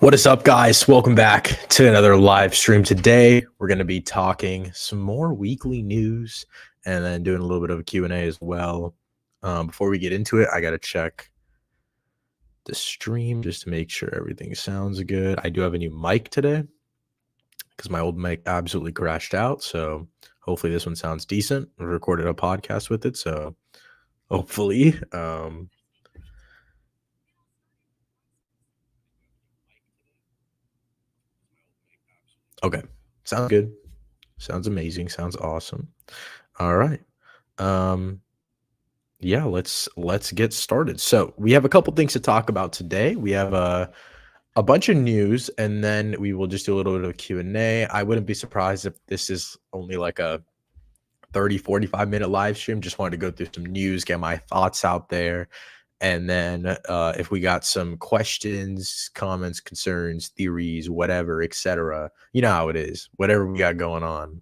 What is up, guys? Welcome back to another live stream. Today, we're going to be talking some more weekly news and then doing a little bit of a Q&A as well. Before we get into it, I got to check the stream just to make sure everything sounds good. I do have a new mic today because my old mic absolutely crashed out. So hopefully this one sounds decent. I recorded a podcast with it. So hopefully, okay. Sounds good. Sounds amazing. Sounds awesome. All right. Yeah, let's get started. So we have a couple things to talk about today. We have a bunch of news, and then we will just do a little bit of Q&A. I wouldn't be surprised if this is only like a 30-45 minute live stream. Just wanted to go through some news, get my thoughts out there. And then if we got some questions, comments, concerns, theories, whatever, etc., you know how it is. Whatever we got going on,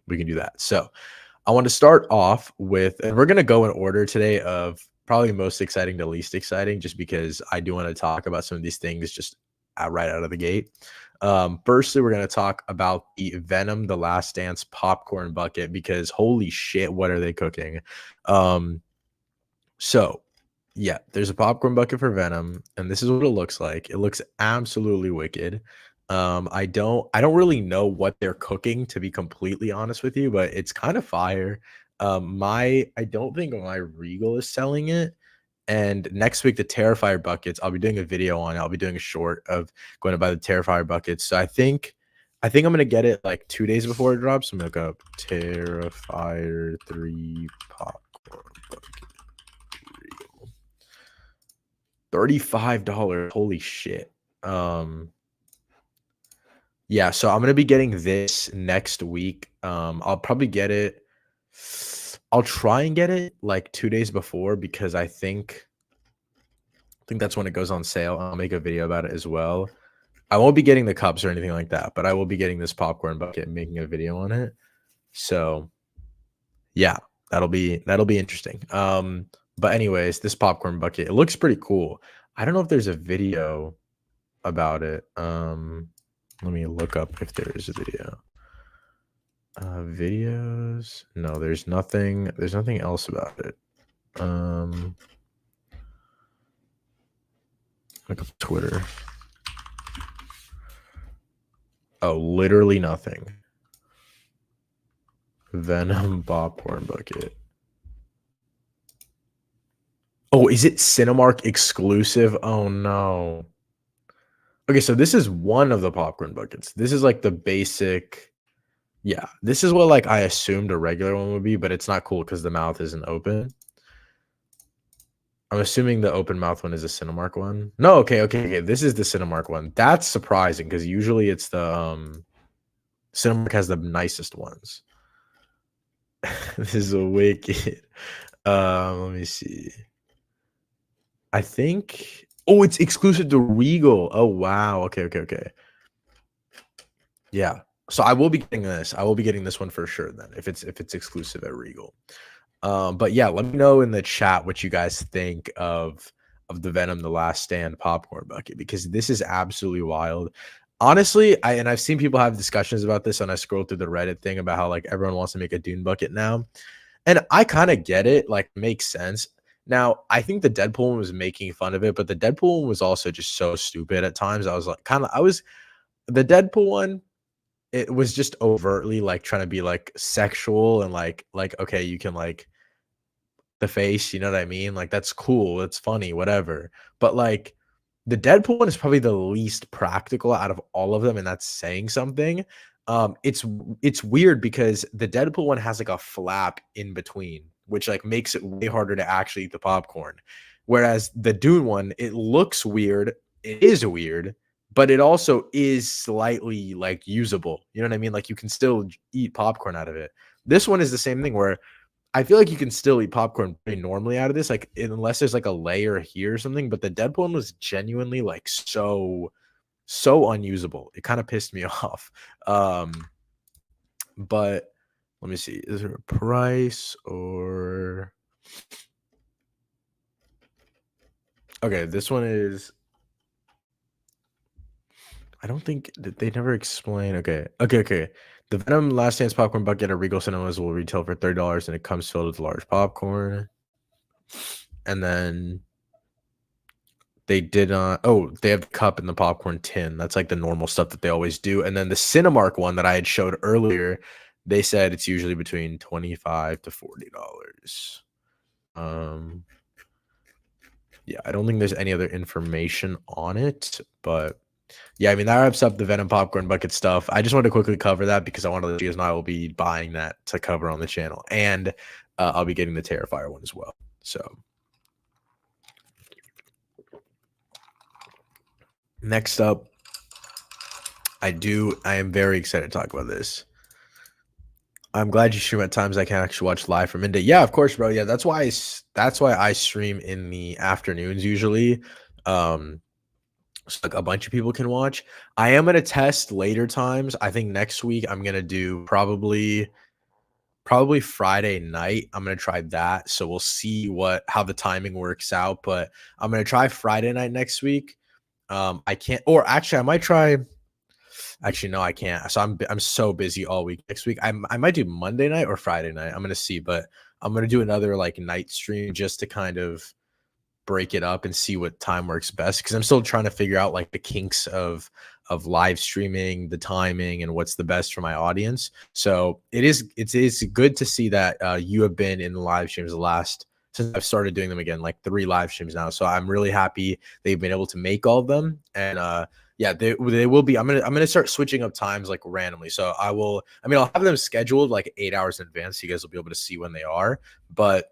we can do that. So I want to start off with, and we're going to go in order today of probably most exciting to least exciting, just because I do want to talk about some of these things just right out of the gate. Firstly, we're going to talk about the Venom, The Last Dance popcorn bucket, because holy shit, what are they cooking? So yeah, there's a popcorn bucket for Venom, and this is what it looks like. It looks absolutely wicked. I don't really know what they're cooking, to be completely honest with you, but it's kind of fire. I don't think my Regal is selling it. And next week, the Terrifier buckets, I'll be doing a video on it. I'll be doing a short of going to buy the Terrifier buckets. So I think I'm gonna get it like 2 days before it drops. I'm gonna look up Terrifier 3 popcorn bucket. $35. Holy shit. Yeah, so I'm gonna be getting this next week. I'll probably get it. I'll try and get it like 2 days before, because I think that's when it goes on sale. I'll make a video about it as well. I won't be getting the cups or anything like that, but I will be getting this popcorn bucket and making a video on it. So yeah, that'll be interesting. But anyways, this popcorn bucket, it looks pretty cool. I don't know if there's a video about it. Let me look up if there is a video. Videos. No, there's nothing else about it. Look up Twitter. Oh, literally nothing. Venom popcorn bucket. Oh, is it Cinemark exclusive? Oh no. Okay, so this is one of the popcorn buckets. This is like the basic. Yeah, this is what like I assumed a regular one would be, but it's not cool because the mouth isn't open. I'm assuming the open mouth one is a Cinemark one. No, okay. This is the Cinemark one. That's surprising because usually it's the Cinemark has the nicest ones. This is a wicked. Let me see. I think. Oh, it's exclusive to Regal. Oh wow. Okay. Yeah. So I will be getting this. I will be getting this one for sure then, if it's exclusive at Regal. But yeah, let me know in the chat what you guys think of the Venom The Last Stand popcorn bucket, because this is absolutely wild. Honestly, I've seen people have discussions about this, and I scrolled through the Reddit thing about how like everyone wants to make a Dune bucket now. And I kind of get it, like makes sense. Now, I think the Deadpool one was making fun of it, but the Deadpool one was also just so stupid at times. I was like the Deadpool one, it was just overtly like trying to be like sexual and like okay, you can like the face, you know what I mean? Like that's cool, it's funny, whatever. But like the Deadpool one is probably the least practical out of all of them, and that's saying something. It's weird because the Deadpool one has like a flap in between, which like makes it way harder to actually eat the popcorn. Whereas the Dune one, it looks weird, it is weird, but it also is slightly like usable. You know what I mean? Like you can still eat popcorn out of it. This one is the same thing where I feel like you can still eat popcorn pretty normally out of this, like unless there's like a layer here or something. But the Deadpool one was genuinely like so unusable. It kind of pissed me off. But let me see. Is there a price or okay? This one is I don't think they never explain. Okay, okay, okay. The Venom Last Dance popcorn bucket at Regal Cinemas will retail for $30, and it comes filled with large popcorn. And then they did oh, they have the cup and the popcorn tin. That's like the normal stuff that they always do. And then the Cinemark one that I had showed earlier, they said it's usually between 25 to $40. Um, yeah, I don't think there's any other information on it, but yeah, I mean, that wraps up the Venom popcorn bucket stuff. I just wanted to quickly cover that because I wanted to let you guys know I will be buying that to cover on the channel, and I'll be getting the Terrifier one as well. So next up, I am very excited to talk about this. I'm glad you stream at times I can actually watch live from India. Yeah, of course, bro. Yeah, that's why I stream in the afternoons usually. So like a bunch of people can watch. I am gonna test later times. I think next week I'm gonna do probably Friday night. I'm gonna try that. So we'll see how the timing works out. But I'm gonna try Friday night next week. I can't, or actually I might try. Actually, no, I can't. So I'm so busy all week next week. I might do Monday night or Friday night. I'm gonna see, but I'm gonna do another like night stream just to kind of break it up and see what time works best because I'm still trying to figure out like the kinks of live streaming, the timing, and what's the best for my audience. So it's good to see that you have been in the live streams since I've started doing them again, like 3 live streams now. So I'm really happy they've been able to make all of them. And yeah, they will be. I'm gonna start switching up times like randomly. So I'll have them scheduled like 8 hours in advance. So you guys will be able to see when they are. But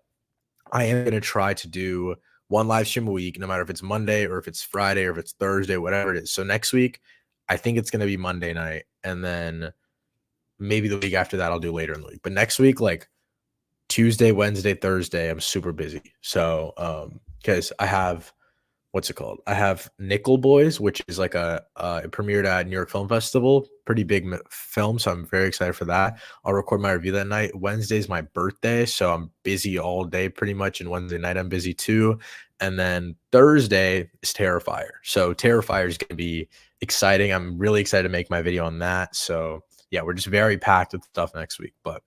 I am going to try to do one live stream a week, no matter if it's Monday or if it's Friday or if it's Thursday, whatever it is. So next week, I think it's going to be Monday night. And then maybe the week after that, I'll do later in the week. But next week, like Tuesday, Wednesday, Thursday, I'm super busy. So, because I have what's it called? I have Nickel Boys, which is like it premiered at New York Film Festival, pretty big film, so I'm very excited for that. I'll record my review that night. Wednesday's my birthday, so I'm busy all day pretty much, and Wednesday night I'm busy too. And then Thursday is Terrifier, so Terrifier is going to be exciting. I'm really excited to make my video on that. So yeah, we're just very packed with stuff next week, but.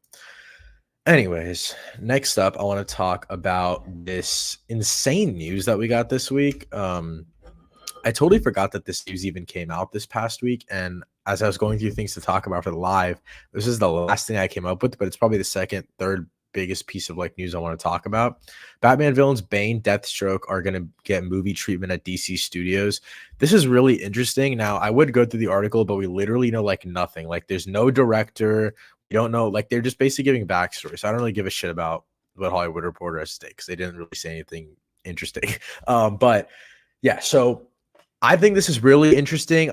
Anyways, next up, I want to talk about this insane news that we got this week. I totally forgot that this news even came out this past week. And as I was going through things to talk about for the live, this is the last thing I came up with, but it's probably the second, third biggest piece of like news I want to talk about. Batman villains Bane, Deathstroke are going to get movie treatment at DC Studios. This is really interesting. Now, I would go through the article, but we literally know like nothing. Like there's no director. You don't know, like they're just basically giving backstory. So I don't really give a shit about what Hollywood Reporter has to say because they didn't really say anything interesting. But yeah, so I think this is really interesting.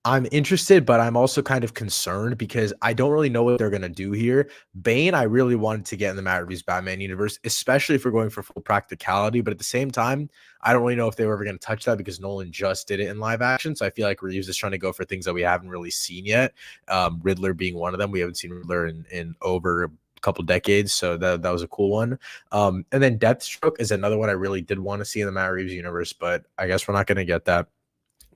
I'm interested, but I'm also kind of concerned because I don't really know what they're gonna do here. Bane, I really wanted to get in the Matt Reeves Batman universe, especially if we're going for full practicality. But at the same time, I don't really know if they were ever gonna touch that because Nolan just did it in live action. So I feel like Reeves is trying to go for things that we haven't really seen yet. Riddler being one of them. We haven't seen Riddler in over a couple decades, so that was a cool one. And then Deathstroke is another one I really did want to see in the Matt Reeves universe, but I guess we're not gonna get that.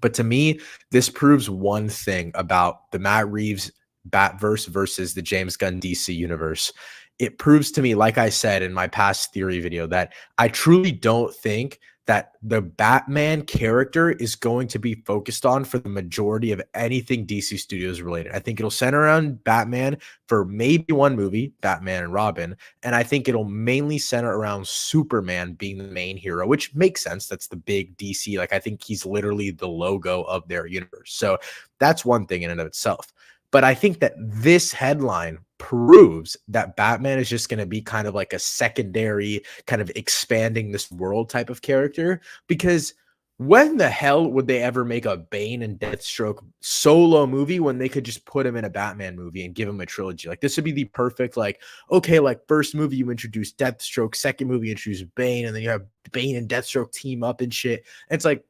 But to me, this proves one thing about the Matt Reeves Batverse versus the James Gunn DC universe. It proves to me, like I said in my past theory video, that I truly don't think that the Batman character is going to be focused on for the majority of anything DC Studios related. I think it'll center around Batman for maybe one movie, Batman and Robin, and I think it'll mainly center around Superman being the main hero, which makes sense. That's the big DC. Like, I think he's literally the logo of their universe. So that's one thing in and of itself. But I think that this headline proves that Batman is just going to be kind of like a secondary, kind of expanding this world type of character. Because when the hell would they ever make a Bane and Deathstroke solo movie when they could just put him in a Batman movie and give him a trilogy? Like, this would be the perfect, like, okay, like first movie you introduce Deathstroke, second movie you introduce Bane, and then you have Bane and Deathstroke team up and shit. And it's like,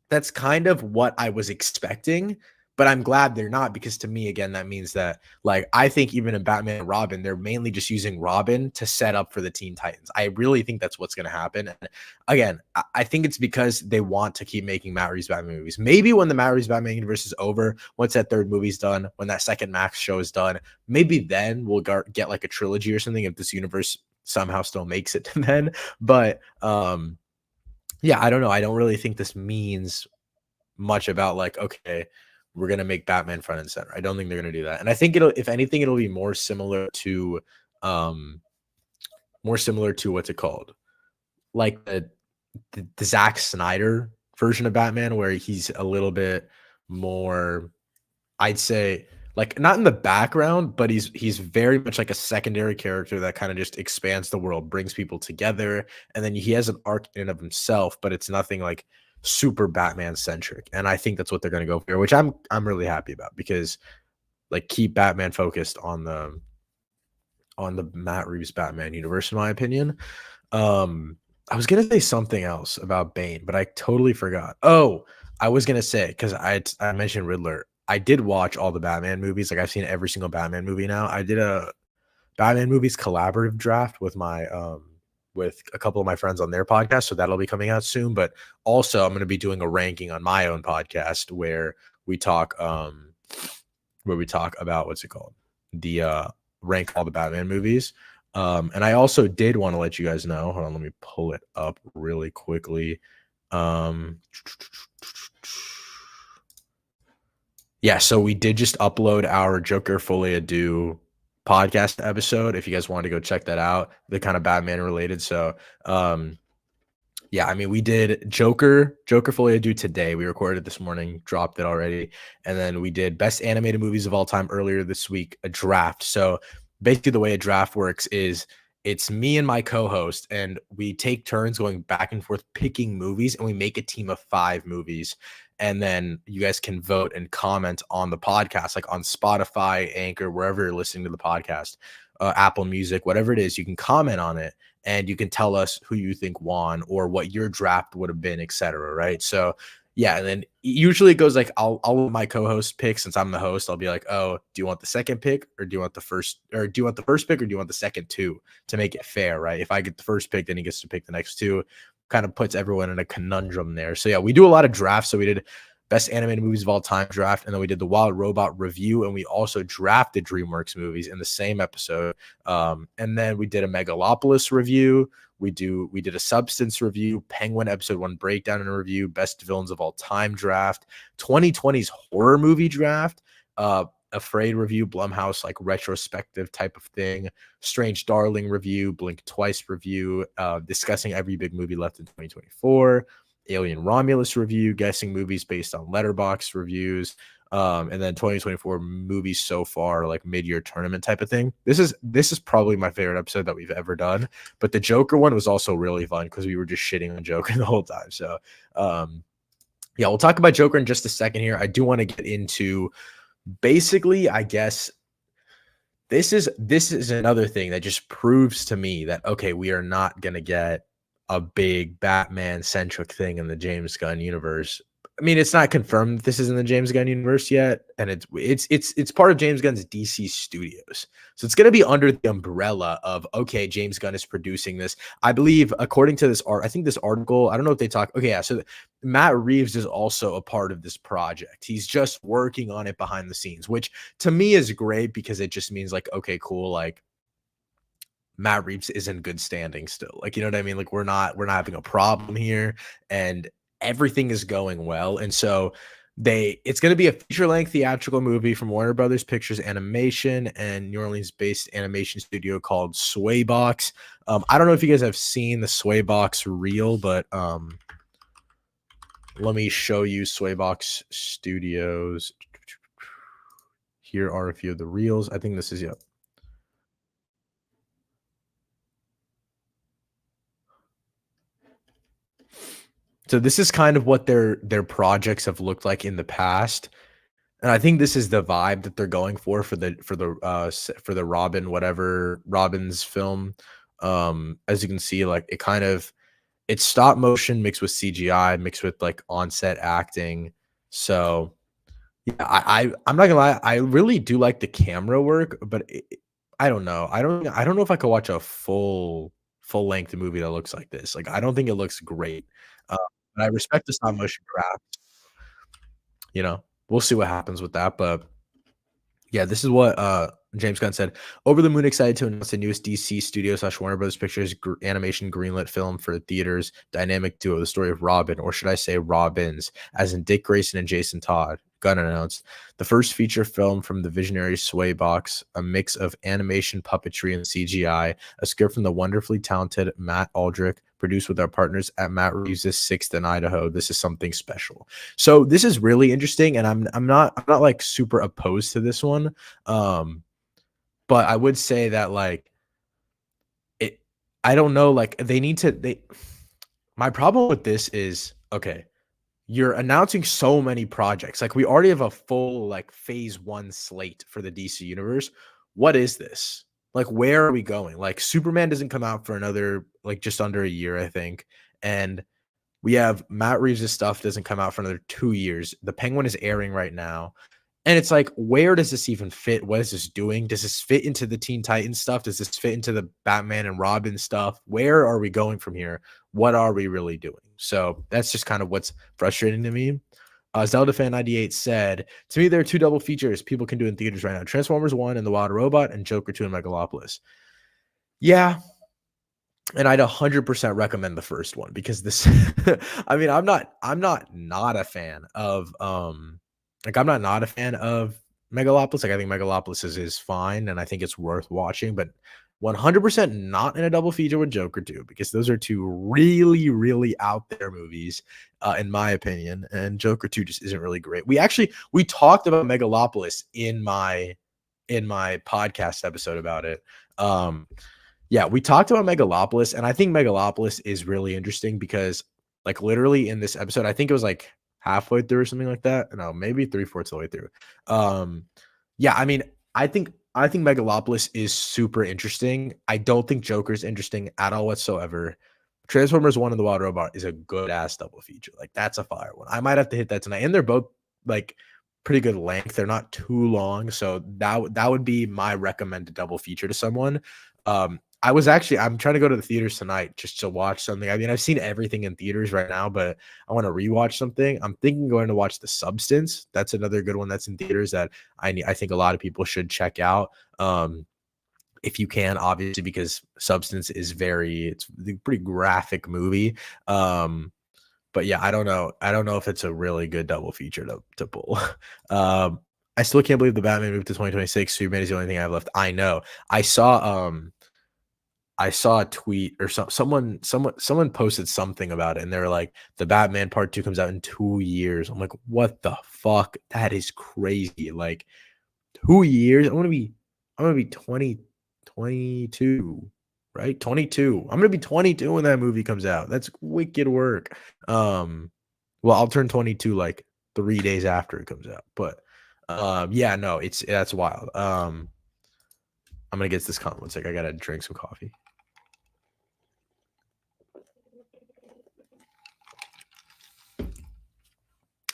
that's kind of what I was expecting. But I'm glad they're not because to me, again, that means that like I think even in Batman and Robin, they're mainly just using Robin to set up for the Teen Titans. I really think that's what's going to happen. And again, I think it's because they want to keep making Matt Reeves Batman movies. Maybe when the Matt Reeves Batman universe is over, once that third movie's done, when that second Max show is done, maybe then we'll get like a trilogy or something if this universe somehow still makes it to then. But yeah, I don't know. I don't really think this means much about like, okay, we're gonna make Batman front and center. I don't think they're gonna do that. And I think it'll, if anything, it'll be um more similar to what's it called? Like the Zack Snyder version of Batman, where he's a little bit more, I'd say, like not in the background, but he's very much like a secondary character that kind of just expands the world, brings people together, and then he has an arc in and of himself, but it's nothing like super Batman centric. And I think that's what they're gonna go for, which I'm really happy about because like keep Batman focused on the Matt Reeves Batman universe, in my opinion. I was gonna say something else about Bane, but I totally forgot. Oh, I was gonna say because I mentioned Riddler. I did watch all the Batman movies. Like I've seen every single Batman movie now. I did a Batman movies collaborative draft with a couple of my friends on their podcast, so that'll be coming out soon. But also, I'm gonna be doing a ranking on my own podcast we talk where we talk about what's it called, the rank all the Batman movies. And I also did want to let you guys know. Hold on, let me pull it up really quickly. Um, yeah, so we did just upload our Joker Folie à Deux podcast episode. If you guys want to go check that out, the kind of Batman related. So, yeah, I mean, we did Joker Folie à Deux today. We recorded it this morning, dropped it already, and then we did best animated movies of all time earlier this week, a draft. So basically, the way a draft works is it's me and my co-host, and we take turns going back and forth picking movies, and we make a team of 5 movies, and then you guys can vote and comment on the podcast, like on Spotify, Anchor, wherever you're listening to the podcast, Apple Music, whatever it is, you can comment on it and you can tell us who you think won or what your draft would have been, etc. Right. So yeah, and then usually it goes like I'll let my co-host pick since I'm the host. I'll be like, oh, do you want the second pick or do you want the first, or do you want the first pick or do you want the second two, to make it fair, right? If I get the first pick, then he gets to pick the next two. Kind of puts everyone in a conundrum there. So yeah, we do a lot of drafts. So we did best animated movies of all time draft, and then we did the Wild Robot review, and we also drafted DreamWorks movies in the same episode. And then we did a Megalopolis review. We did a Substance review, Penguin episode 1 breakdown and review, best villains of all time draft, 2020's horror movie draft, Afraid review, Blumhouse like retrospective type of thing, Strange Darling review, Blink Twice review, discussing every big movie left in 2024. Alien Romulus review, guessing movies based on Letterboxd reviews, and then 2024 movies so far, like mid-year tournament type of thing. This is probably my favorite episode that we've ever done. But the Joker one was also really fun because we were just shitting on Joker the whole time. So yeah, we'll talk about Joker in just a second here. I do want to get into basically, I guess this is another thing that just proves to me that okay, we are not gonna get a big Batman centric thing in the James Gunn universe. I mean, it's not confirmed that this is in the James Gunn universe yet, and it's part of James Gunn's DC Studios. So it's going to be under the umbrella of okay, James Gunn is producing this. I believe, according to this art, I think this article, I don't know if they talk. Okay, yeah. So Matt Reeves is also a part of this project. He's just working on it behind the scenes, which to me is great because it just means like, okay, cool, like Matt Reeves is in good standing still. Like, you know what I mean? Like we're not having a problem here and everything is going well. And so it's going to be a feature-length theatrical movie from Warner Brothers Pictures Animation and New Orleans-based animation studio called Swaybox. I don't know if you guys have seen the Swaybox reel, but let me show you Swaybox Studios. Here are a few of the reels. I think this is, yep. So this is kind of what their projects have looked like in the past, and I think this is the vibe that they're going for the Robin's film. As you can see, like it's stop motion mixed with CGI, mixed with like on-set acting. So Yeah, I'm not gonna lie, I really do like the camera work, but I don't know. I don't know if I could watch a full length movie that looks like this. Like, I don't think it looks great. Uh, but I respect the stop motion craft, you know? We'll see what happens with that, but yeah, this is what James Gunn said. Over the moon excited to announce the newest DC Studio slash Warner Brothers Pictures animation greenlit film for theaters. Dynamic duo, the story of Robin, or should I say Robins, as in Dick Grayson and Jason Todd. Gunn announced the first feature film from the visionary Sway Box, a mix of animation, puppetry, and CGI. A script from the wonderfully talented Matt Aldrich, produced with our partners at Matt Reeves' Sixth in Idaho. This is something special. So this is really interesting, and I'm not like super opposed to this one. Um, but I would say that like it I don't know, like they need to they my problem with this is okay, you're announcing so many projects. Like we already have a full like phase one slate for the DC universe. What is this? Like where are we going? Like Superman doesn't come out for another like just under a year, I think. And we have Matt Reeves' stuff doesn't come out for another 2 years. The Penguin is airing right now. And it's like, where does this even fit? What is this doing? Does this fit into the Teen Titans stuff? Does this fit into the Batman and Robin stuff? Where are we going from here? What are we really doing? So that's just kind of what's frustrating to me. Zelda Fan 98 said, to me, there are two double features people can do in theaters right now: Transformers 1 and The Wild Robot, and Joker 2 and Megalopolis. Yeah, and I'd 100% recommend the first one because this I mean, I'm not a fan of, like, I'm not a fan of Megalopolis. Like, I think Megalopolis is fine, and I think it's worth watching, but 100% not in a double feature with Joker 2 because those are 2 really, really out there movies, in my opinion, and Joker 2 just isn't really great. We talked about Megalopolis in my podcast episode about it. Um yeah, we talked about Megalopolis, and I think Megalopolis is really interesting because, like, literally in this episode, I think it was like halfway through or something like that. No, maybe three-fourths of the way through. Um, yeah, I mean, I think Megalopolis is super interesting. I don't think Joker's interesting at all whatsoever. Transformers One and The Wild Robot is a good ass double feature. Like, that's a fire one. I might have to hit that tonight, and they're both like pretty good length. They're not too long, so that would be my recommended double feature to someone. I'm trying to go to the theaters tonight just to watch something. I mean, I've seen everything in theaters right now, but I want to rewatch something. I'm thinking going to watch The Substance. That's another good one that's in theaters that I think a lot of people should check out. If you can, obviously, because Substance is it's a pretty graphic movie. But yeah, I don't know. I don't know if it's a really good double feature to pull. um, I still can't believe the Batman moved to 2026. Superman is the only thing I have left. I know. I saw a tweet or someone posted something about it, and they were like, "The Batman Part 2 comes out in 2 years." I'm like, "What the fuck? That is crazy." Like 2 years? I'm gonna be 22, right? 22. I'm gonna be 22 when that movie comes out. That's wicked work. Well, I'll turn 22 like 3 days after it comes out. But yeah, no, that's wild. I'm gonna get to this comment. One sec. I gotta drink some coffee.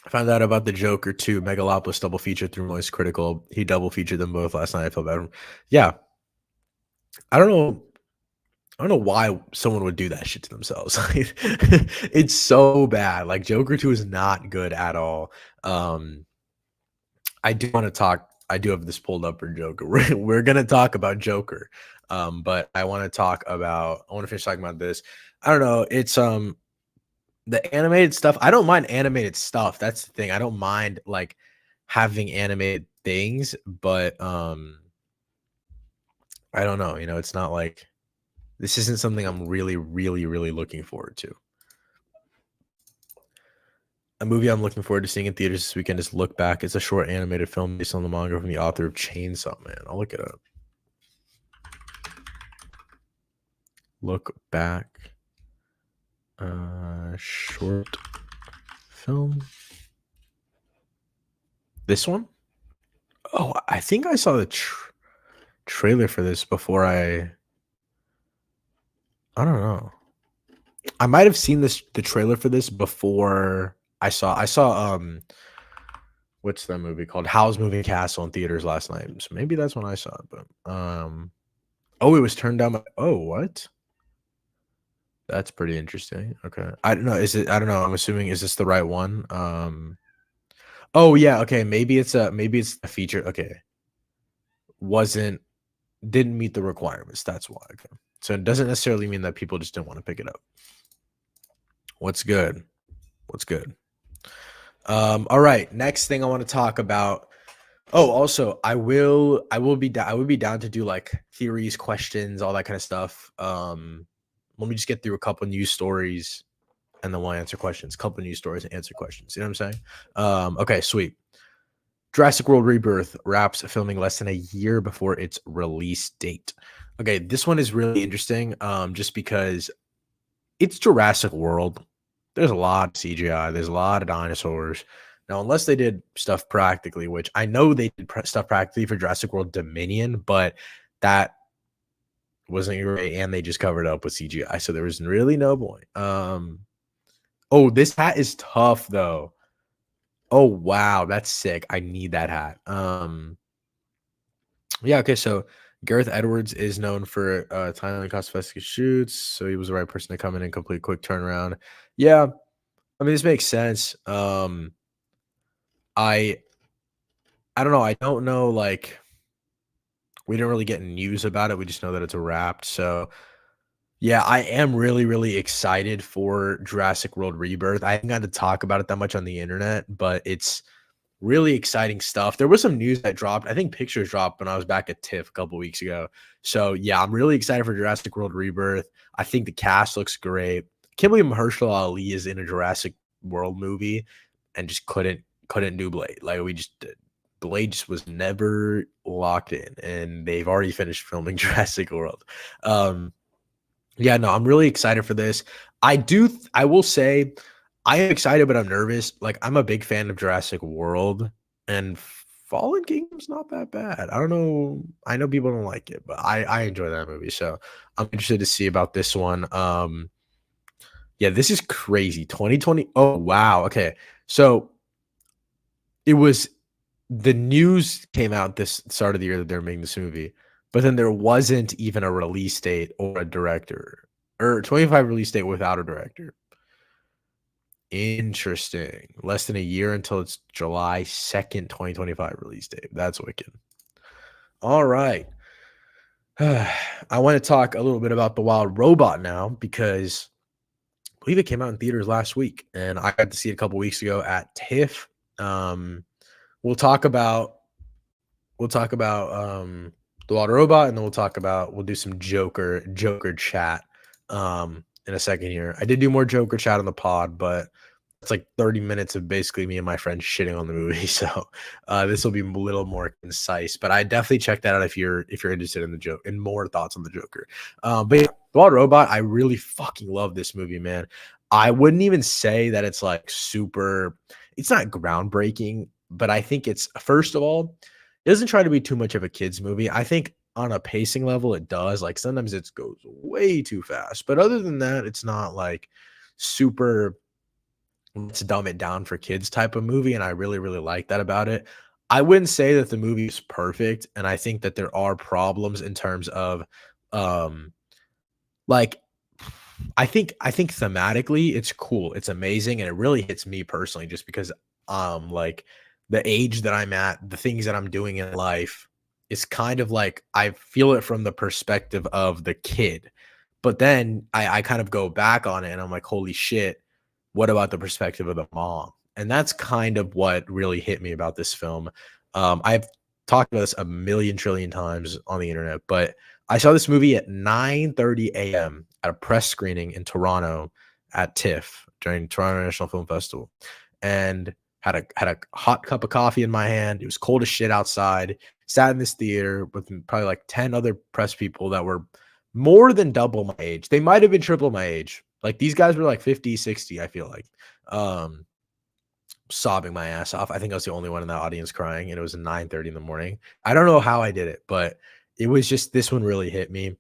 I found out about the Joker 2 Megalopolis double feature through Moist Critical. He double featured them both last night. I felt bad. Yeah. I don't know. I don't know why someone would do that shit to themselves. It's so bad. Like Joker 2 is not good at all. I do want to talk. I do have this pulled up for Joker. We're gonna talk about Joker. But I want to talk about I want to finish talking about this. I don't know. It's the animated stuff, I don't mind animated stuff. That's the thing. I don't mind like having animated things, but I don't know, it's not like this isn't something I'm really, really, really looking forward to. A movie I'm looking forward to seeing in theaters this weekend is Look Back. It's a short animated film based on the manga from the author of Chainsaw Man. I'll look it up. Look Back. Short film. This one? Oh, I think I saw the trailer for this before I don't know. I might have seen the trailer for this before I saw what's that movie called? Howl's Moving Castle in theaters last night. So maybe that's when I saw it. But oh, it was turned down. Oh, what? That's pretty interesting. Okay, I don't know. Is it? I don't know. I'm assuming is this the right one? Oh yeah. Okay, maybe it's a feature. Okay, wasn't didn't meet the requirements. That's why. Okay. So it doesn't necessarily mean that people just didn't want to pick it up. What's good? What's good? All right. Next thing I want to talk about. Oh, also, I would be down to do like theories, questions, all that kind of stuff. Let me just get through a couple news stories and then we'll answer questions. Couple news stories and answer questions. You know what I'm saying? Okay, sweet. Jurassic World Rebirth wraps filming less than a year before its release date. Okay, this one is really interesting. Just because it's Jurassic World. There's a lot of CGI. There's a lot of dinosaurs. Now, unless they did stuff practically, which I know they did stuff practically for Jurassic World Dominion, but that wasn't great, and they just covered up with CGI, so there was really no point. Oh, this hat is tough though. Oh wow, that's sick. I need that hat. Yeah, okay, so Gareth Edwards is known for timely cost-effective shoots, so he was the right person to come in and complete quick turnaround. Yeah, I mean this makes sense. I I don't know. I don't know. Like we didn't really get news about it. We just know that it's a wrapped. So yeah, I am really really excited for Jurassic World Rebirth. I haven't got to talk about it that much on the internet, but it's really exciting stuff. There was some news that dropped. I think pictures dropped when I was back at TIFF a couple weeks ago. So yeah, I'm really excited for Jurassic World Rebirth. I think the cast looks great. Can't believe Mahershala Ali is in a Jurassic World movie and just couldn't do Blade. Like we just Blade just was never locked in, and they've already finished filming Jurassic World. Um, yeah, no, I'm really excited for this. I will say I am excited, but I'm nervous. Like, I'm a big fan of Jurassic World, and Fallen Kingdom's not that bad. I don't know. I know people don't like it, but I enjoy that movie. So I'm interested to see about this one. Yeah, this is crazy. 2020. Oh, wow. Okay. So it was the news came out this start of the year that they're making this movie, but then there wasn't even a release date or a director, or 25 release date without a director. Interesting. Less than a year until it's July 2nd, 2025 release date. That's wicked. All right. I want to talk a little bit about The Wild Robot now because I believe it came out in theaters last week and I got to see it a couple weeks ago at TIFF. Um, we'll talk about The Wild Robot, and then we'll do some Joker chat in a second here. I did do more Joker chat on the pod, but it's like 30 minutes of basically me and my friends shitting on the movie. So this will be a little more concise, but I definitely check that out if you're interested in the joke and more thoughts on the Joker. But yeah, The Wild Robot, I really fucking love this movie, man. I wouldn't even say that it's like super, it's not groundbreaking, but I think it's first of all, it doesn't try to be too much of a kids movie. I think on a pacing level, it does. Like sometimes it goes way too fast, but other than that, it's not like super let's dumb it down for kids type of movie, and I really, really like that about it. I wouldn't say that the movie is perfect, and I think that there are problems in terms of, um, like, I think thematically it's cool, it's amazing, and it really hits me personally just because, like, the age that I'm at, the things that I'm doing in life, is kind of like I feel it from the perspective of the kid, but then I kind of go back on it, and I'm like, "Holy shit, what about the perspective of the mom?" And that's kind of what really hit me about this film. I've talked about this a million trillion times on the internet, but I saw this movie at 9:30 a.m. at a press screening in Toronto at TIFF during Toronto International Film Festival, and had a hot cup of coffee in my hand. It was cold as shit outside. Sat in this theater with probably like 10 other press people that were more than double my age. They might have been triple my age. Like these guys were like 50, 60, I feel like. Um, sobbing my ass off. I think I was the only one in that audience crying, and it was 9:30 in the morning. I don't know how I did it, but it was just this one really hit me.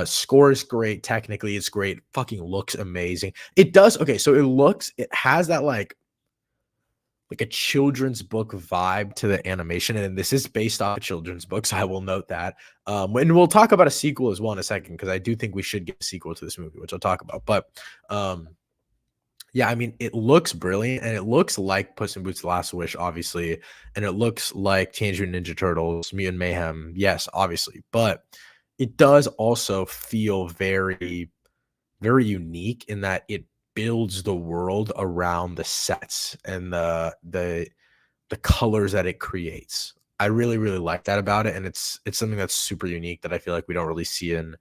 Score is great. Technically, it's great. Fucking looks amazing. It does. Okay, so it has that like like a children's book vibe to the animation, and this is based off a children's books. I will note that. And we'll talk about a sequel as well in a second because I do think we should get a sequel to this movie, which I'll talk about. But um, yeah, I mean, it looks brilliant, and it looks like Puss in Boots: The Last Wish, obviously, and it looks like Teenage Mutant Ninja Turtles: Mutant Mayhem, yes, obviously, but it does also feel very, very unique in that it builds the world around the sets and the colors that it creates. I really, really like that about it, and it's something that's super unique that I feel like we don't really see in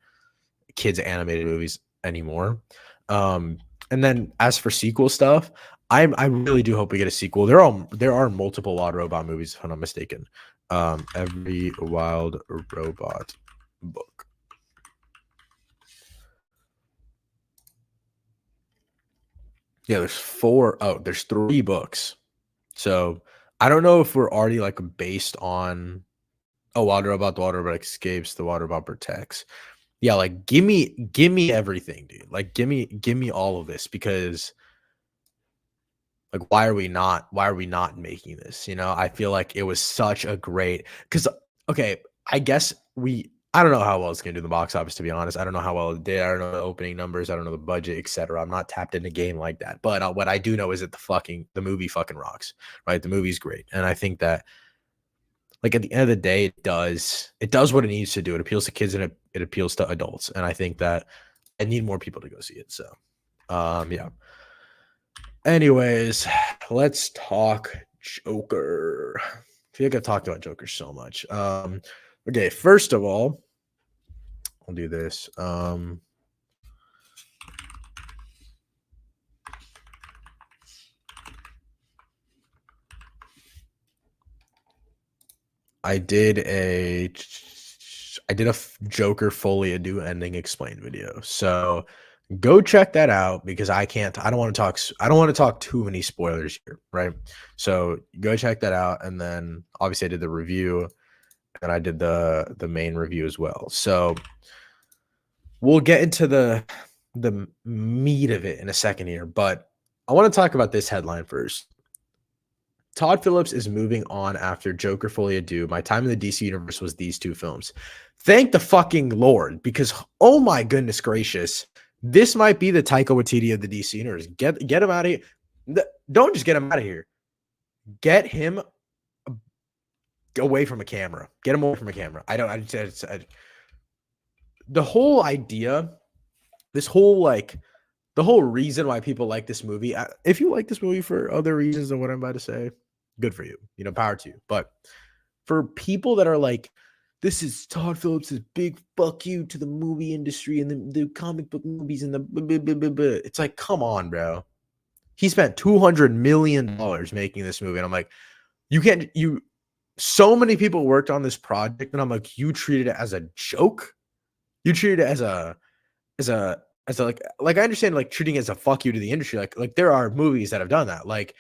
kids animated movies anymore. Um, and then as for sequel stuff, I really do hope we get a sequel. There are multiple Wild Robot movies, if I'm not mistaken. Every Wild Robot book. Yeah, there's four. Oh, there's three books. So I don't know if we're already like based on Wild Robot, the Wild Robot escapes, the Wild Robot protects. Yeah, like give me everything, dude. Like give me all of this because like why are we not making this? You know, I feel like it was such a great because okay, I guess I don't know how well it's gonna do in the box office, to be honest. I don't know how well it did. I don't know the opening numbers, I don't know the budget, etc. I'm not tapped in a game like that. But what I do know is that the movie fucking rocks, right? The movie's great. And I think that like at the end of the day, it does what it needs to do. It appeals to kids and it appeals to adults. And I think that I need more people to go see it. So yeah. Anyways, let's talk Joker. I feel like I've talked about Joker so much. Okay, first of all, I'll do this. I did a Joker Fully Ado ending explained video. So go check that out because I don't want to talk too many spoilers here, right? So go check that out. And then obviously I did the review and I did the main review as well. So we'll get into the meat of it in a second here, but I want to talk about this headline first. Todd Phillips is moving on after Joker Fully Ado. My time in the DC universe was these two films. Thank the fucking Lord, because oh my goodness gracious, this might be the Taika Waititi of the DC universe. Get him out of here. Don't just get him out of here. Get him away from a camera. Get him away from a camera. The whole idea, this whole like the whole reason why people like this movie. If you like this movie for other reasons than what I'm about to say, good for you. You know, power to you. But for people that are like, this is Todd Phillips' big fuck you to the movie industry and the comic book movies and it's like, come on, bro. He spent $200 million making this movie. And I'm like, so many people worked on this project. And I'm like, you treated it as a joke. You treated it as a like I understand like treating it as a fuck you to the industry. Like there are movies that have done that. Like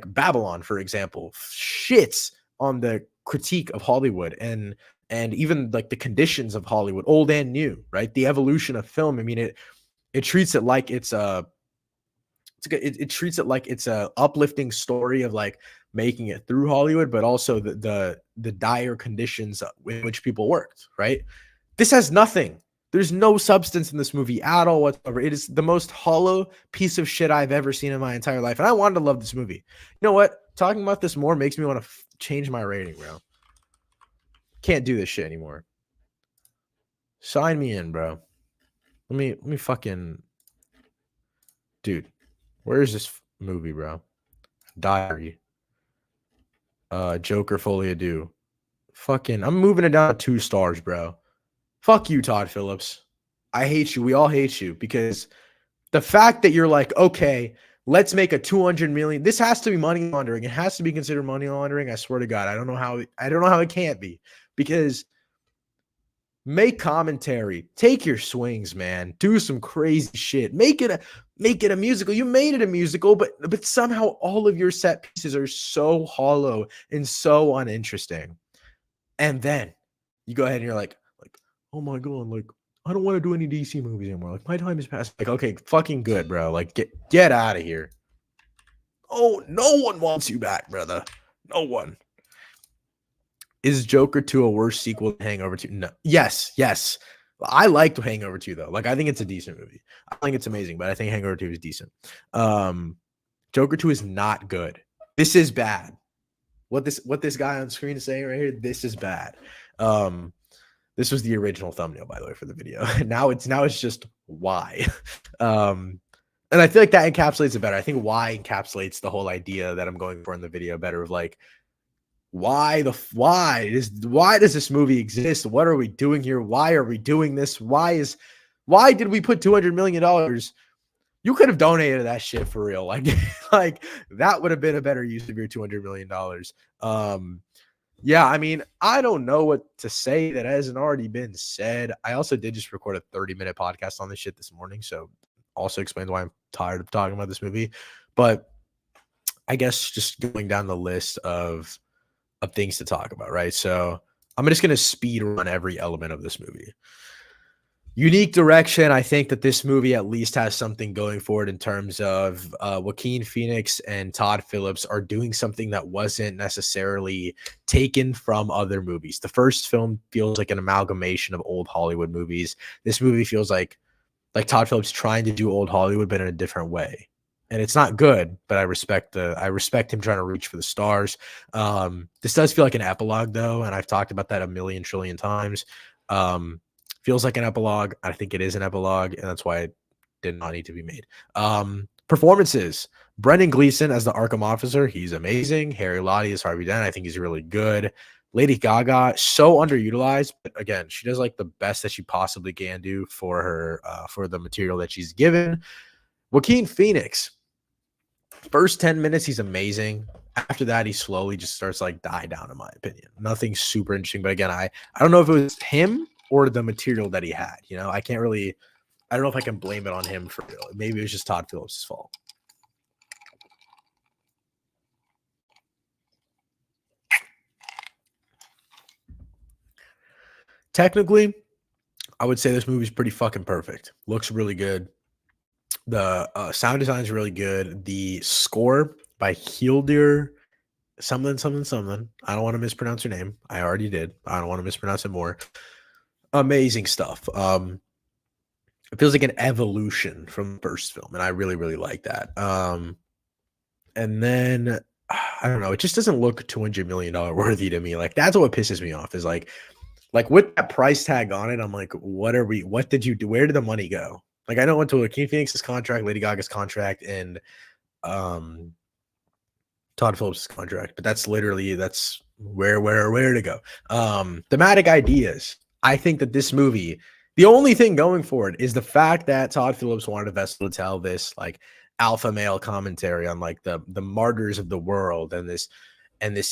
Babylon, for example, shits on the critique of Hollywood and even like the conditions of Hollywood, old and new, right? The evolution of film. I mean, it treats it like it treats it like it's a uplifting story of like making it through Hollywood, but also the dire conditions in which people worked, right? This has nothing. There's no substance in this movie at all whatsoever. It is the most hollow piece of shit I've ever seen in my entire life. And I wanted to love this movie. You know what? Talking about this more makes me want to change my rating, bro. Can't do this shit anymore. Sign me in, bro. Let me fucking dude. Where is this movie, bro? Diary. Joker Fully Ado. Fucking I'm moving it down to 2 stars, bro. Fuck you, Todd Phillips. I hate you. We all hate you because the fact that you're like, okay, let's make a 200 million. This has to be money laundering. It has to be considered money laundering. I swear to God, I don't know how it can't be because make commentary, take your swings, man. Do some crazy shit. Make it a musical. You made it a musical, but somehow all of your set pieces are so hollow and so uninteresting. And then you go ahead and you're like, oh my God, like, I don't want to do any DC movies anymore. Like, my time is past. Like, okay, fucking good, bro. Like, get out of here. No one wants you back, brother. No one. Is Joker 2 a worse sequel to Hangover 2? No. Yes, yes. I liked Hangover 2 though. Like I think it's a decent movie. I think it's amazing, but I think Hangover 2 is decent. Joker 2 is not good. This is bad. What this guy on screen is saying right here, this is bad. This was the original thumbnail, by the way, for the video. now it's just why. And I feel like that encapsulates it better. I think why encapsulates the whole idea that I'm going for in the video better of like, why does this movie exist? What are we doing here? Why are we doing this? Why did we put $200 million? You could have donated that shit for real. Like, like that would have been a better use of your $200 million. Yeah, I mean, I don't know what to say that hasn't already been said. I also did just record a 30-minute podcast on this shit this morning. So also explains why I'm tired of talking about this movie. But I guess just going down the list of things to talk about, right? So I'm just going to speed run every element of this movie. Unique direction. I think that this movie at least has something going for it in terms of Joaquin Phoenix and Todd Phillips are doing something that wasn't necessarily taken from other movies. The first film feels like an amalgamation of old Hollywood movies. This movie feels like Todd Phillips trying to do old Hollywood, but in a different way. And it's not good, but I respect him trying to reach for the stars. This does feel like an epilogue though. And I've talked about that a million trillion times. Feels like an epilogue. I think it is an epilogue, and that's why it did not need to be made. Performances. Brendan Gleeson as the Arkham officer, he's amazing. Harry Lottie as Harvey Dent, I think he's really good. Lady Gaga, so underutilized, but again, she does like the best that she possibly can do for her for the material that she's given. Joaquin Phoenix, first 10 minutes, he's amazing. After that, he slowly just starts like die down, in my opinion. Nothing super interesting, but again, I don't know if it was him or the material that he had. You know, I don't know if I can blame it on him for real. Maybe it was just Todd Phillips' fault. Technically, I would say this movie's pretty fucking perfect. Looks really good. The sound design is really good. The score by Hildur something. I don't want to mispronounce her name. I already did. I don't want to mispronounce it more. Amazing stuff. It feels like an evolution from the first film, and I really, really like that. And then I don't know, it just doesn't look $200 million worthy to me. Like that's what pisses me off is like with that price tag on it, I'm like, what did you do? Where did the money go? Like I know it went to Joaquin Phoenix's contract, Lady Gaga's contract, and Todd Phillips' contract, but that's where to go. Thematic ideas. I think that this movie, the only thing going for it is the fact that Todd Phillips wanted a vessel to tell this like alpha male commentary on like the martyrs of the world and this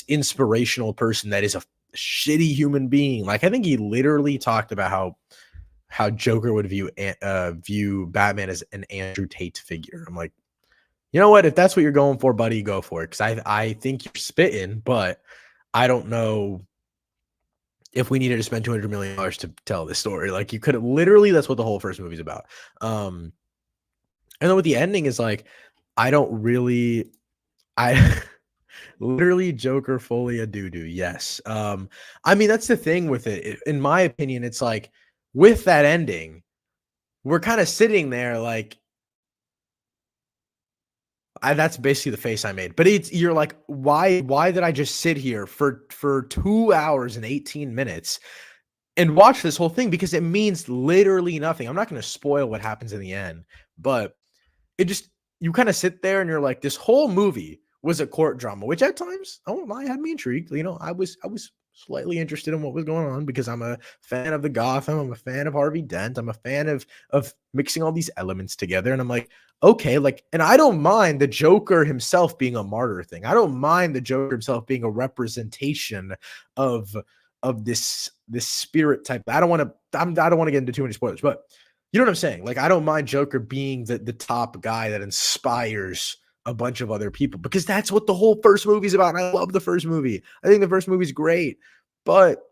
inspirational person that is a shitty human being. Like I think he literally talked about how Joker would view Batman as an Andrew Tate figure. I'm like, you know what? If that's what you're going for, buddy, go for it. Because I think you're spitting, but I don't know if we needed to spend $200 million to tell this story. Like you could have literally, that's what the whole first movie's about. And then with the ending is like, I literally Joker fully a doo-doo. Yes. I mean, that's the thing with it. In my opinion, it's like with that ending, we're kind of sitting there like, that's basically the face I made. But you're like, why did I just sit here for 2 hours and 18 minutes and watch this whole thing? Because it means literally nothing. I'm not going to spoil what happens in the end, but you kind of sit there and you're like, this whole movie was a court drama, which at times, I won't lie, had me intrigued. You know, I was slightly interested in what was going on because I'm a fan of the Gotham. I'm a fan of Harvey Dent. I'm a fan of mixing all these elements together. And I'm like, okay, like, and I don't mind the Joker himself being a martyr thing. I don't mind the Joker himself being a representation of this spirit type. I don't want to get into too many spoilers, but you know what I'm saying? Like, I don't mind Joker being the top guy that inspires a bunch of other people because that's what the whole first movie's about. And I love the first movie. I think the first movie's great, but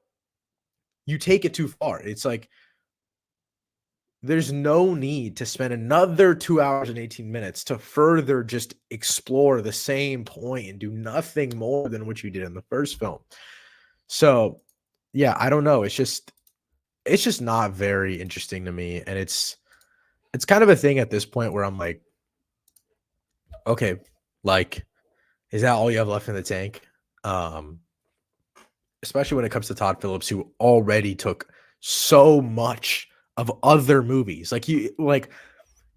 you take it too far. It's like, there's no need to spend another 2 hours and 18 minutes to further just explore the same point and do nothing more than what you did in the first film. So, yeah, I don't know. It's just not very interesting to me, and it's kind of a thing at this point where I'm like, okay, like, is that all you have left in the tank? Um, Especially when it comes to Todd Phillips, who already took so much of other movies. Like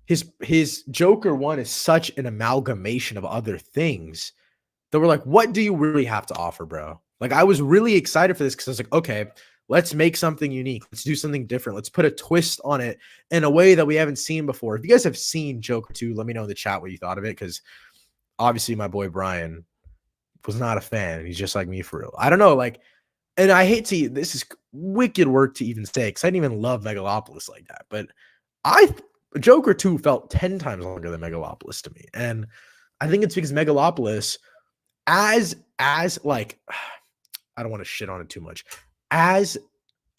his Joker one is such an amalgamation of other things that we're like, what do you really have to offer, bro? Like, I was really excited for this because I was like, okay, let's make something unique. Let's do something different. Let's put a twist on it in a way that we haven't seen before. If you guys have seen Joker 2, let me know in the chat what you thought of it. Because obviously my boy Brian was not a fan. He's just like me for real. I don't know, like, and I hate to, this is wicked work to even say because I didn't even love Megalopolis like that. But I Joker 2 felt 10 times longer than Megalopolis to me. And I think it's because Megalopolis, as like, I don't want to shit on it too much, as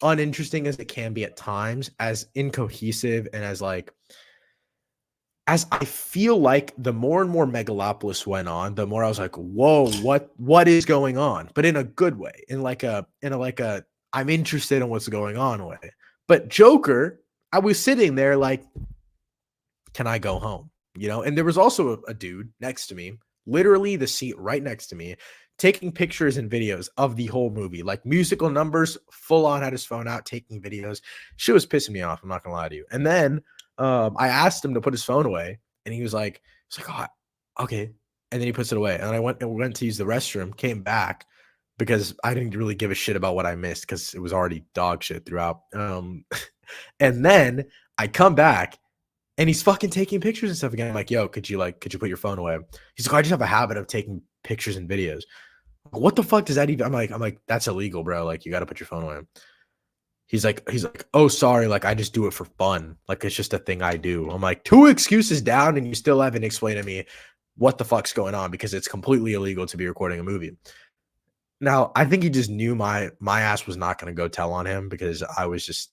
uninteresting as it can be at times, as incohesive and as I feel like the more and more Megalopolis went on, the more I was like, whoa, what is going on? But in a good way, in a I'm interested in what's going on way. But Joker, I was sitting there like, can I go home? You know, and there was also a dude next to me, literally the seat right next to me, taking pictures and videos of the whole movie, like musical numbers, full on had his phone out, taking videos. She was pissing me off. I'm not gonna lie to you. And then I asked him to put his phone away, and he was like, oh, okay. And then he puts it away. And I went to use the restroom, came back because I didn't really give a shit about what I missed because it was already dog shit throughout. And then I come back and he's fucking taking pictures and stuff again. I'm like, yo, could you put your phone away? He's like, I just have a habit of taking pictures and videos. What the fuck does that even? I'm like, that's illegal, bro. Like, you got to put your phone away. He's like, oh, sorry. Like, I just do it for fun. Like, it's just a thing I do. I'm like, 2 excuses down, and you still haven't explained to me what the fuck's going on because it's completely illegal to be recording a movie. Now, I think he just knew my ass was not going to go tell on him because I was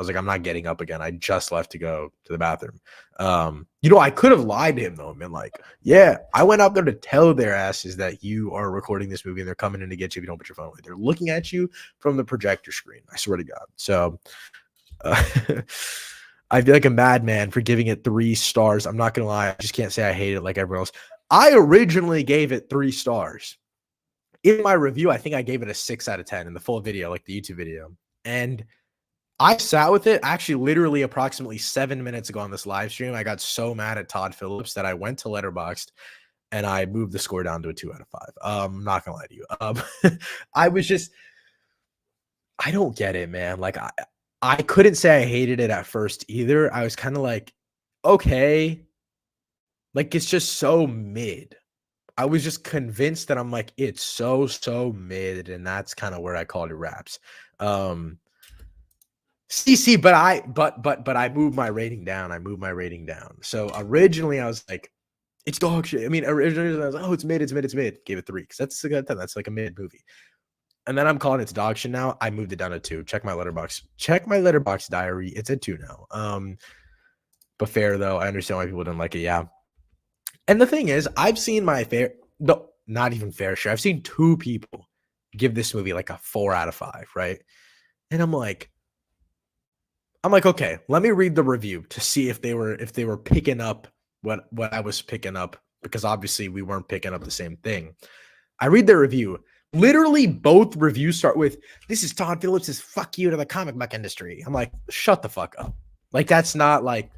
like, I'm not getting up again. I just left to go to the bathroom. I could have lied to him though and been like, yeah, I went out there to tell their asses that you are recording this movie and they're coming in to get you if you don't put your phone away. They're looking at you from the projector screen. I swear to God. So I feel like a madman for giving it 3 stars. I'm not going to lie. I just can't say I hate it like everyone else. I originally gave it 3 stars. In my review, I think I gave it a 6 out of 10 in the full video, like the YouTube video. And I sat with it actually literally approximately 7 minutes ago on this live stream. I got so mad at Todd Phillips that I went to Letterboxd and I moved the score down to a 2 out of 5. I'm not gonna lie to you. I don't get it, man. Like I couldn't say I hated it at first either. I was kind of like, okay, like it's just so mid. I was just convinced that I'm like, it's so mid, and that's kind of where I called it wraps. CC, but I moved my rating down. So originally I was like, it's dog shit. I mean, originally I was like, oh, it's mid. Gave it 3 because that's like a mid movie. And then I'm calling it dog shit now. I moved it down to 2. Check my letterbox diary. It's at 2 now. But fair though. I understand why people didn't like it. Yeah. And the thing is, I've seen not even fair share. I've seen 2 people give this movie like a 4 out of 5, right? And I'm like, okay, let me read the review to see if they were picking up what I was picking up, because obviously we weren't picking up the same thing. I read their review. Literally both reviews start with, this is Todd Phillips' fuck you to the comic book industry. I'm like, shut the fuck up. Like, that's not like,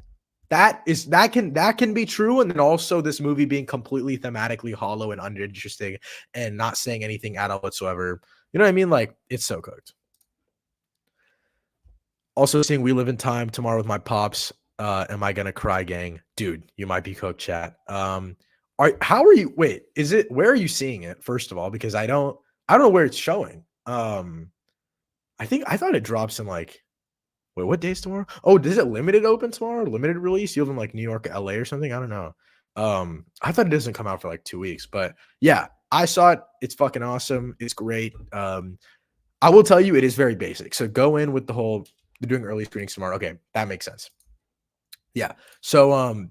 that can be true. And then also this movie being completely thematically hollow and uninteresting and not saying anything at all whatsoever. You know what I mean? Like, it's so cooked. Also seeing We Live in Time tomorrow with my pops. Am I gonna cry, gang? Dude, you might be cooked, chat. Where are you seeing it, first of all? Because I don't know where it's showing. I thought it drops in like, wait, what day is tomorrow? Oh, does it limited open tomorrow? Limited release? You live in like New York, LA or something? I don't know. I thought it doesn't come out for like 2 weeks, but yeah, I saw it. It's fucking awesome. It's great. I will tell you, it is very basic. So go in with the whole, they're doing early screenings tomorrow. Okay, that makes sense. Yeah. So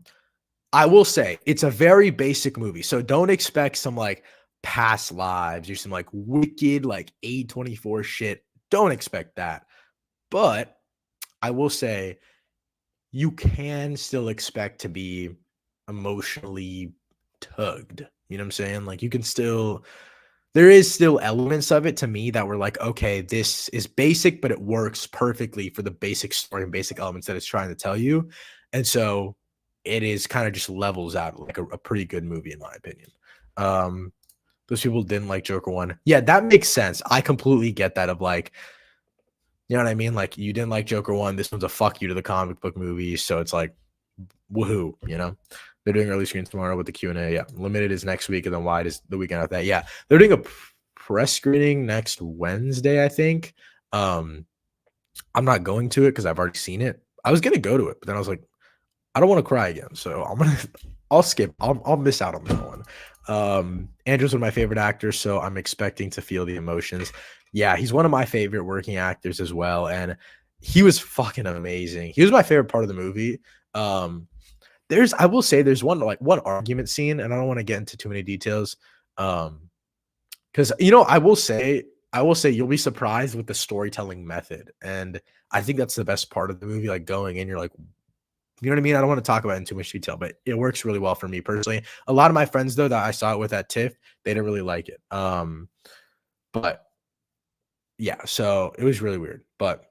I will say it's a very basic movie. So don't expect some like past lives or some like wicked like A24 shit. Don't expect that. But I will say you can still expect to be emotionally tugged. You know what I'm saying? Like you can still there is still elements of it to me that were like, okay, this is basic, but it works perfectly for the basic story and basic elements that it's trying to tell you. And so it is kind of just levels out like a pretty good movie, in my opinion. Um, those people didn't like Joker 1. Yeah, that makes sense. I completely get that of like, you know what I mean? Like you didn't like Joker 1. This one's a fuck you to the comic book movies. So it's like, woohoo, you know? They're doing early screens tomorrow with the Q&A. Yeah. Limited is next week, and then wide is the weekend after that. Yeah. They're doing a press screening next Wednesday, I think. I'm not going to it because I've already seen it. I was gonna go to it, but then I was like, I don't want to cry again. So I'll skip. I'll miss out on that one. Andrew's one of my favorite actors, so I'm expecting to feel the emotions. Yeah, he's one of my favorite working actors as well. And he was fucking amazing. He was my favorite part of the movie. Um, I will say there's one argument scene, and I don't want to get into too many details. Because I will say you'll be surprised with the storytelling method. And I think that's the best part of the movie. Like going in, you're like, you know what I mean? I don't want to talk about it in too much detail, but it works really well for me personally. A lot of my friends though that I saw it with at TIFF, they didn't really like it. But yeah, so it was really weird. But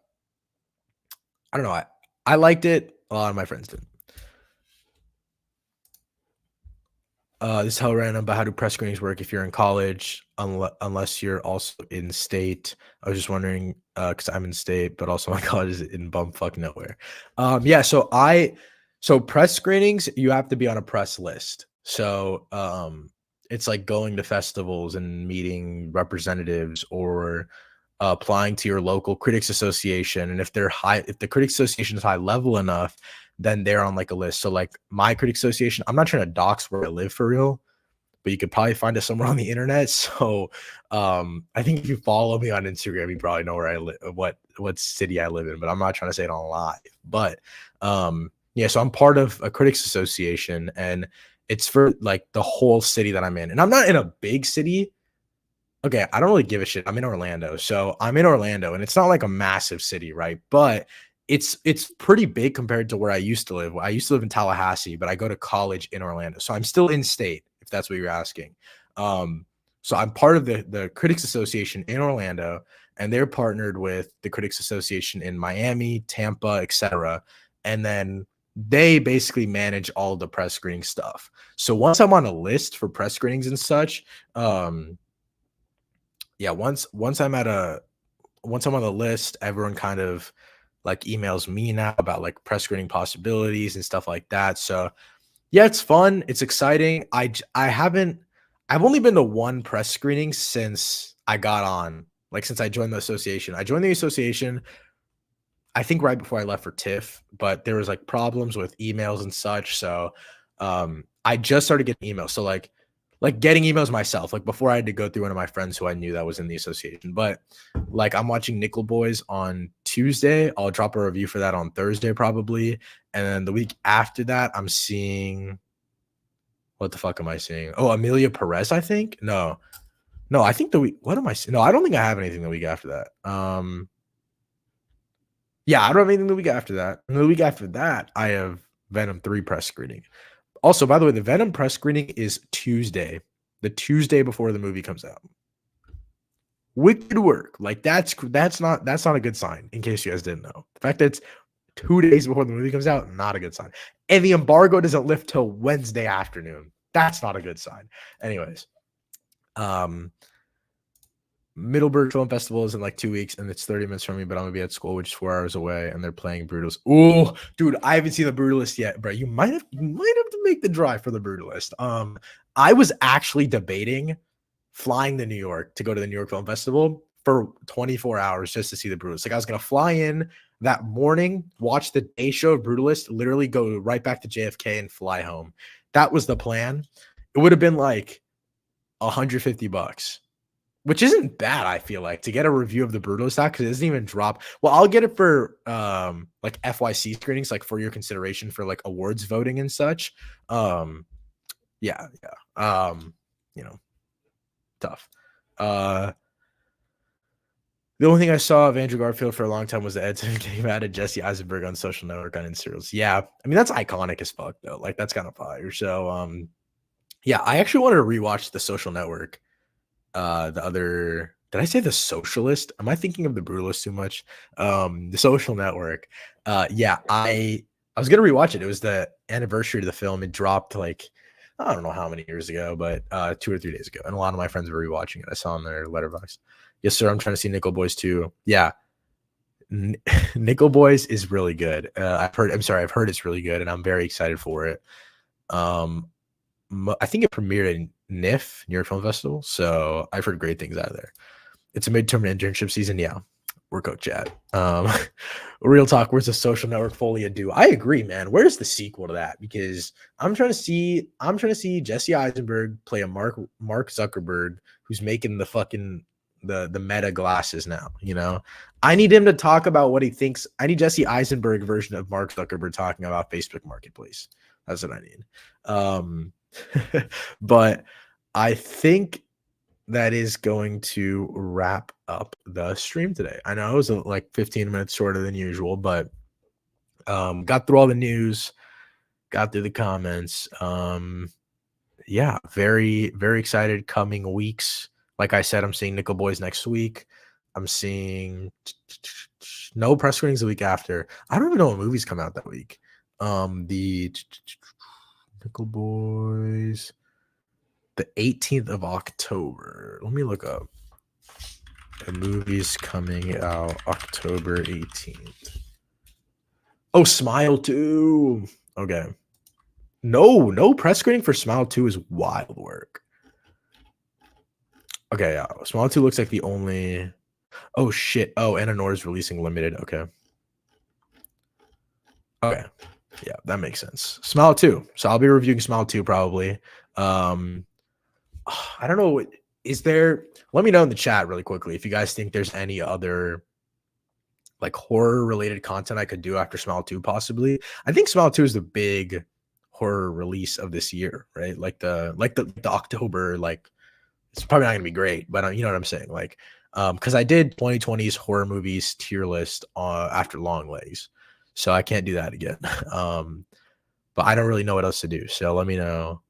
I don't know. I liked it. A lot of my friends did. This is hell random, but how do press screenings work if you're in college, unless you're also in state? I was just wondering, because I'm in state, but also my college is in bumfuck nowhere. Yeah, so press screenings, you have to be on a press list. So it's like going to festivals and meeting representatives or applying to your local critics association. And if the critics association is high level enough, then they're on like a list. So like my critic association, I'm not trying to dox where I live for real, but you could probably find us somewhere on the internet. So I think if you follow me on Instagram, you probably know where I live, what city I live in, but I'm not trying to say it on live. But yeah, so I'm part of a critics association, and it's for like the whole city that I'm in. And I'm not in a big city. Okay, I don't really give a shit. I'm in Orlando. So I'm in Orlando, and it's not like a massive city, right? But it's pretty big compared to where I used to live. I used to live in Tallahassee, but I go to college in Orlando. So I'm still in state, if that's what you're asking. Um, so I'm part of the Critics Association in Orlando, and they're partnered with the Critics Association in Miami, Tampa, etc. And then they basically manage all the press screening stuff. So once I'm on a list for press screenings and such, yeah, once I'm on the list, everyone kind of like emails me now about like press screening possibilities and stuff like that. So yeah, it's fun. It's exciting. I've only been to one press screening since I got on, like since I joined the association. I joined the association, I think right before I left for TIFF, but there was like problems with emails and such. So I just started getting emails. So like getting emails myself, like before I had to go through one of my friends who I knew that was in the association. But like I'm watching Nickel Boys on Tuesday. I'll drop a review for that on Thursday probably. And then the week after that, I'm seeing what the fuck am I seeing? Oh, Amelia Perez, I think. No, I think the week. What am I seeing? No, I don't think I have anything the week after that. Yeah, I don't have anything the week after that. And the week after that, I have Venom 3 press screening. Also, by the way, the Venom press screening is Tuesday, the Tuesday before the movie comes out. Wicked work. Like that's not a good sign, in case you guys didn't know. The fact that it's 2 days before the movie comes out, not a good sign. And the embargo doesn't lift till Wednesday afternoon. That's not a good sign. Anyways, um, Middleburg Film Festival is in like 2 weeks, and it's 30 minutes from me, but I'm gonna be at school, which is 4 hours away, and they're playing Brutalist. Oh, dude, I haven't seen the Brutalist yet, bro. You might have to make the drive for the Brutalist. I was actually debating flying to New York to go to the New York Film Festival for 24 hours just to see the Brutalist. Like I was gonna fly in that morning, watch the day show of Brutalist, literally go right back to JFK and fly home. That was the plan. It would have been like $150. which isn't bad, I feel like, to get a review of the Brutalist act because it doesn't even drop. Well, I'll get it for like FYC screenings, like for your consideration for like awards voting and such. Yeah, yeah. You know, tough. The only thing I saw of Andrew Garfield for a long time was the Edson came out of Jesse Eisenberg on Social Network on Instagram. Yeah, I mean that's iconic as fuck though. Like that's kind of fire. So yeah, I actually wanted to rewatch the Social Network. The other did I say the Socialist? Am I thinking of the Brutalist too much? The Social Network. Yeah, I was gonna rewatch it. It was the anniversary of the film. It dropped like I don't know how many years ago, but 2 or 3 days ago. And a lot of my friends were rewatching it. I saw on their letterbox. Yes, sir. I'm trying to see Nickel Boys too. Yeah, Nickel Boys is really good. I've heard. I'm sorry. I've heard it's really good, and I'm very excited for it. Um, I think it premiered in NIF, New York Film Festival. So I've heard great things out of there. It's a midterm internship season. Yeah, we're cooked, chat. Real talk. Where's the Social Network Folia do? I agree, man. Where's the sequel to that? Because I'm trying to see Jesse Eisenberg play a Mark Zuckerberg who's making the fucking the meta glasses now. You know, I need him to talk about what he thinks. I need Jesse Eisenberg version of Mark Zuckerberg talking about Facebook Marketplace. That's what I need. But I think that is going to wrap up the stream today. I know it was like 15 minutes shorter than usual, but got through all the news, got through the comments. Yeah, very, very excited coming weeks. Like I said, I'm seeing Nickel Boys next week. I'm seeing no press screenings the week after. I don't even know what movies come out that week. The Nickel Boys, the 18th of October. Let me look up the movies coming out October 18th. Oh, Smile 2. Okay. No press screening for Smile 2 is wild work. Okay, yeah. Smile 2 looks like the only. Oh shit. Oh, Anna Nor is releasing limited. Okay. Okay. Yeah, that makes sense. Smile 2. So I'll be reviewing Smile 2 probably. I don't know. Is there? Let me know in the chat really quickly if you guys think there's any other like horror related content I could do after Smile 2 possibly. I think Smile 2 is the big horror release of this year, right? Like the October, like it's probably not gonna be great, but you know what I'm saying? Like because I did 2020's horror movies tier list after Long Legs. So I can't do that again. But I don't really know what else to do. So let me know.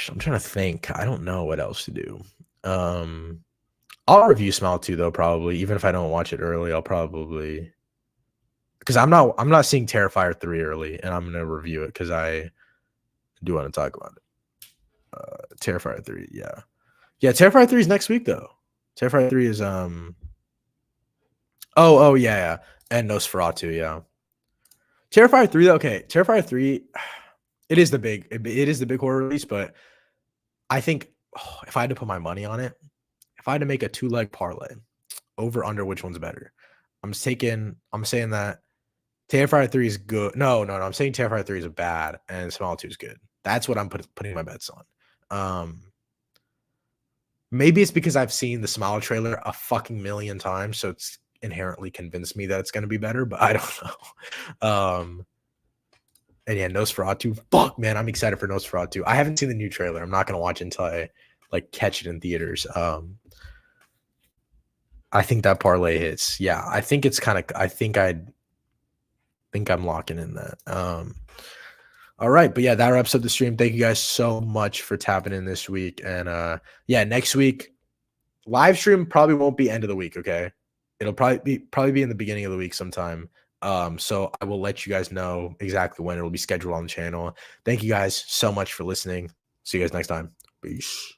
I'm trying to think. I don't know what else to do. I'll review Smile 2 though, probably. Even if I don't watch it early, I'll probably because I'm not seeing Terrifier 3 early, and I'm gonna review it because I do want to talk about it. Terrifier 3, yeah. Yeah, Terrifier 3 is next week though. Terrifier 3 is oh yeah. And Nosferatu, yeah. Terrifier 3 though, okay. Terrifier 3, it is the big horror release, but I think if I had to put my money on it, if I had to make a 2-leg parlay, over under which one's better, I'm saying that Terrifier 3 is good. No. I'm saying Terrifier 3 is bad and Smile 2 is good. That's what I'm putting my bets on. Maybe it's because I've seen the Smile trailer a fucking million times, so it's inherently convinced me that it's going to be better, but I don't know. And yeah, Nosferatu. Fuck, man, I'm excited for Nosferatu. I haven't seen the new trailer. I'm not going to watch it until I like catch it in theaters. I think that parlay hits. Yeah, I think it's kind of. I think I'm locking in that. All right, but yeah, that wraps up the stream. Thank you guys so much for tapping in this week, and yeah, next week live stream probably won't be end of the week. Okay, it'll probably be in the beginning of the week sometime. So I will let you guys know exactly when it will be scheduled on the channel. Thank you guys so much for listening. See you guys next time. Peace.